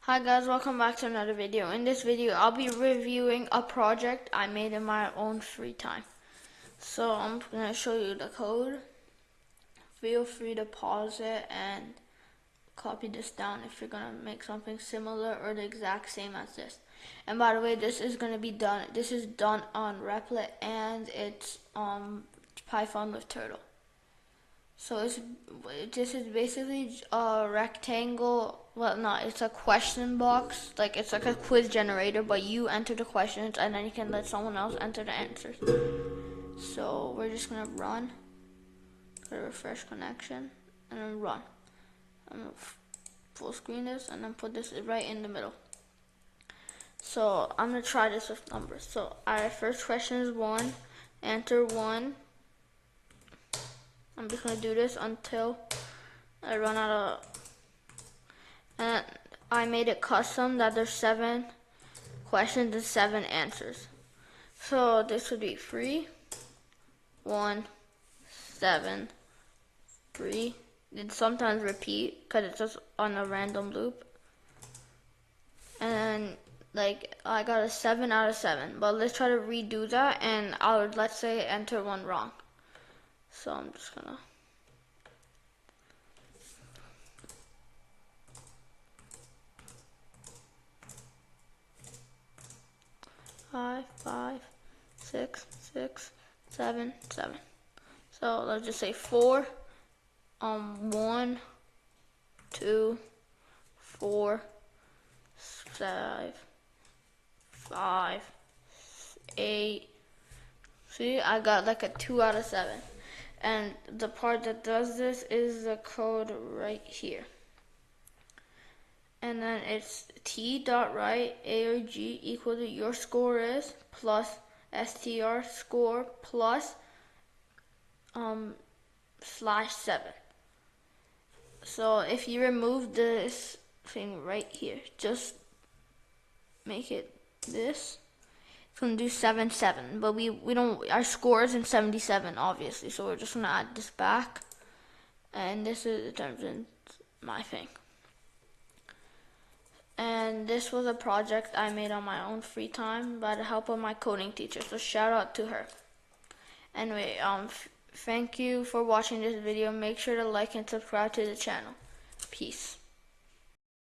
Hi guys, welcome back to another video. In this video, I'll be reviewing a project I made in my own free time. So I'm going to show you the code. Feel free to pause it and copy this down if you're going to make something similar or the exact same as this. And by the way, this is done on Replit and it's Python with Turtle. So this is basically a rectangle. Well, no, it's a question box. Like it's like a quiz generator, but you enter the questions and then you can let someone else enter the answers. So we're just gonna run. Go to refresh connection and then run. I'm gonna full screen this and then put this right in the middle. So I'm gonna try this with numbers. So our first question is 1. Enter 1. I'm just gonna do this until I run out of, and I made it custom that there's 7 questions and 7 answers. So this would be 3, 1, 7, 3. It sometimes repeat because it's just on a random loop. And then like I got a 7 out of 7. But let's try to redo that and let's say enter 1 wrong. So I'm just gonna 5, 5, 6, 6, 7, 7. So let's just say 4, 1, 2, 4, 5, 8. See, I got like a 2 out of 7. And the part that does this is the code right here. And then it's t.write arg equal to your score is plus str score plus /7. So if you remove this thing right here, just make it this. It's gonna do 7, 7, but we don't. Our score is in 77, obviously. So we're just gonna add this back, and this is turns in my thing. And this was a project I made on my own free time by the help of my coding teacher. So shout out to her. Anyway, thank you for watching this video. Make sure to like and subscribe to the channel. Peace.